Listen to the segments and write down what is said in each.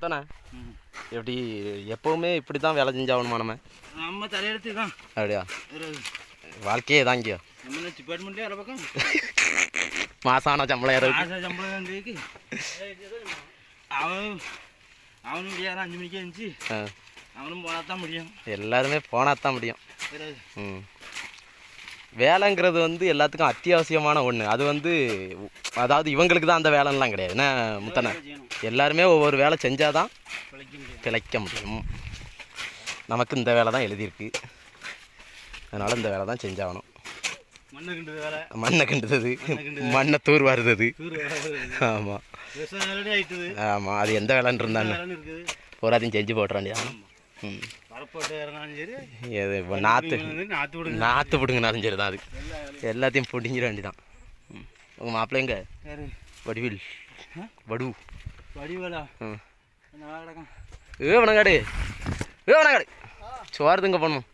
முத்தண்ணா எப்படி எப்போவுமே இப்படி தான் வேலை செஞ்சாகணுமா நம்ம தலையெடுத்து தான் அப்படியா வாழ்க்கையே தான் இங்கேயோ நம்ம டிபார்ட்மெண்ட்லேயே அரை பக்கம் மாசான சம்பளம் சம்பளம் இருக்கு அவனும் முடியாது 5 மணிக்கே இருந்துச்சு அவனும் போனால் தான் முடியும் எல்லாருமே போனால் தான் முடியும் வேலைங்கிறது வந்து எல்லாத்துக்கும் அத்தியாவசியமான ஒன்று அது வந்து அதாவது இவங்களுக்கு தான் அந்த வேலைலாம் கிடையாது என்ன முத்தண்ணா எல்லாருமே ஒவ்வொரு வேலை செஞ்சால் தான் பிழைக்க முடியும் நமக்கு இந்த வேலை தான் எழுதியிருக்கு அதனால் இந்த வேலை தான் செஞ்சாகணும் மண்ணை கிண்டுறது மண்ணை தூர் வருது ஆமாம் ஆமாம் அது எந்த வேலைன்னு இருந்தாலும் போராத்தையும் செஞ்சு போட்டுறாண்டியா நாற்று பிடுங்கினாலும் சரி தான் அது எல்லாத்தையும் பிடிங்கிற வேண்டி தான் உங்கள் மாப்பிள்ளை எங்க வடிவில் வடிவலா வனங்காடு வனங்காடு சோறுதுங்க போகணும்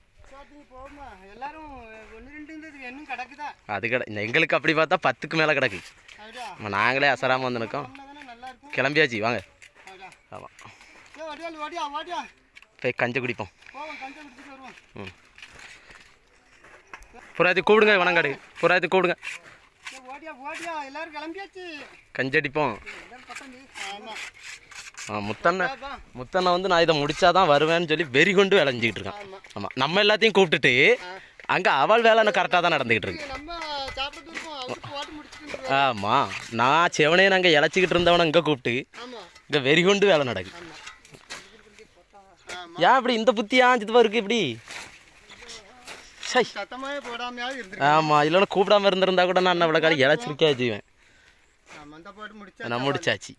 அது எங்களுக்கு அப்படி பார்த்தா 10க்கு மேலே கிடக்கு நாங்களே அசராமல் வந்து நிற்கோம் கிளம்பியாச்சு வாங்க ஆமாம் போய் கஞ்சை குடிப்போம் புறாத்தி கூப்பிடுங்க வனங்காடு புறாத்தி கூப்பிடுங்க கஞ்சடிப்போம் முத்தண்ணை வந்து நான் இதை முடிச்சாதான் வருவேன்னு சொல்லி வெறி கொண்டு விளைஞ்சிக்கிட்டு இருக்கான் ஆமாம் நம்ம எல்லாத்தையும் கூப்பிட்டுட்டு அங்கே அவள் வேலை கரெக்டாக தான் நடந்துக்கிட்டு இருக்கு ஆமாம் நான் செவனையை நாங்கள் இழைச்சிக்கிட்டு இருந்தவனை இங்கே கூப்பிட்டு இங்கே வெறி கொண்டு வேலை நடக்குது ஏன் இப்படி இந்த புத்தியா சித்தப்பா இருக்கு இப்படி ஆமாம் இல்லைன்னா கூப்பிடாம இருந்திருந்தா கூட நான் இவ்வளோ காலம் இழைச்சிருக்கே செய்வேன் நான் முடிச்சாச்சு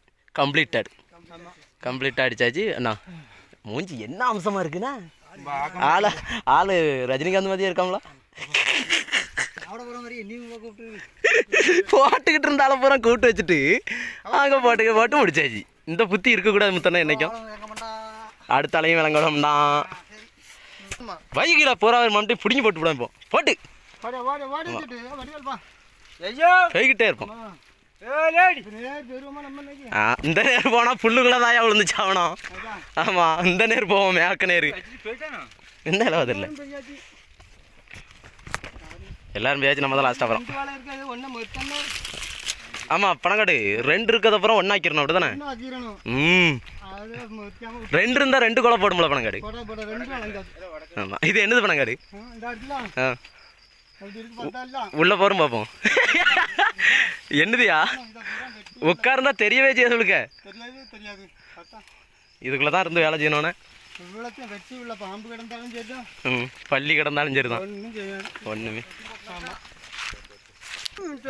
கம்ப்ளீட்டாக அடிச்சாச்சு அண்ணா மூஞ்சி என்ன அம்சமாக இருக்குண்ணா ஆள் ரஜினிகாந்த் மாதிரியே இருக்காங்களா போட்டுக்கிட்டு இருந்தாலும் பூரா கூப்பிட்டு வச்சுட்டு அங்கே போட்டு முடிச்சாச்சு இந்த புத்தி இருக்கக்கூடாது முத்தண்ணா என்னைக்கும் அடுத்த அலையும் விளங்கணும் தான் வைகில பூரா மம்டி பிடிங்கி போட்டு விட போட்டு போய்கிட்டே இருப்போம் இந்த நேரம் போனால் புல்லுக்குள்ளதான் விழுந்துச்சு ஆகணும் ஆமாம் இந்த நேரம் போவோம் மேக்க நேரு இந்த அளவு இல்லை எல்லாரும் பேச்சு நம்ம தான் லாஸ்ட் அப்புறம் ஆமாம் பணங்காடு 2 இருக்கிறதப்புறம் ஒன்றாக்கிடணும் அப்படி தானே 2 இருந்தால் 2 கொலை போடும்ல பணங்காடு ஆமாம் இது என்னது பணங்காடு உள்ள போகிறோம் பார்ப்போம் என்னதுயா உட்கார்ந்தா தெரியவே செய்ய சொல்லுங்க இதுக்குள்ள தான் இருந்து வேலை செய்யணும்னே பள்ளி கிடந்தாலும் சரிதான் ஒன்றுமே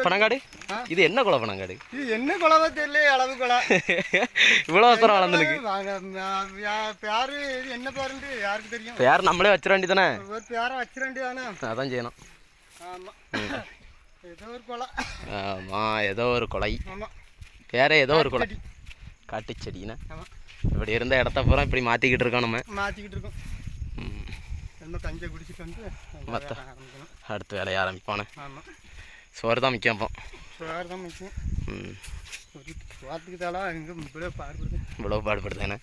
பனங்காடு இது என்ன குலை பனங்காடு இது என்ன குலவோ தெரியல அளவு குலை இவ்வளோ அவசரம் வளர்ந்துருக்கு பேரு என்ன பேருண்டு யாருக்கு தெரியும் பேர் நம்மளே வச்சிட வேண்டியதானே ஒரு பேரை வச்சிட வேண்டியதானே அதான் செய்யணும் ஆமாம் ஏதோ ஒரு கொலை ஆமாம் ஏதோ ஒரு கொலை வேற ஏதோ ஒரு கொலை காட்டுச்செடினா இப்படி இருந்த இடத்த பூரா இப்படி மாற்றிக்கிட்டு இருக்கோம் மாற்றிக்கிட்டு இருக்கோம் கஞ்சை குடிச்சிட்டு வந்து மற்ற அடுத்த வேலையை ஆரம்பிப்பானே ஆமாம் சோறு தான் முக்கியம் அப்போ சோறு தான் முக்கியம் சோத்துக்கு தாளா இங்கே இவ்வளோ பாடுபடுது இவ்வளோ பாடுபடுதானே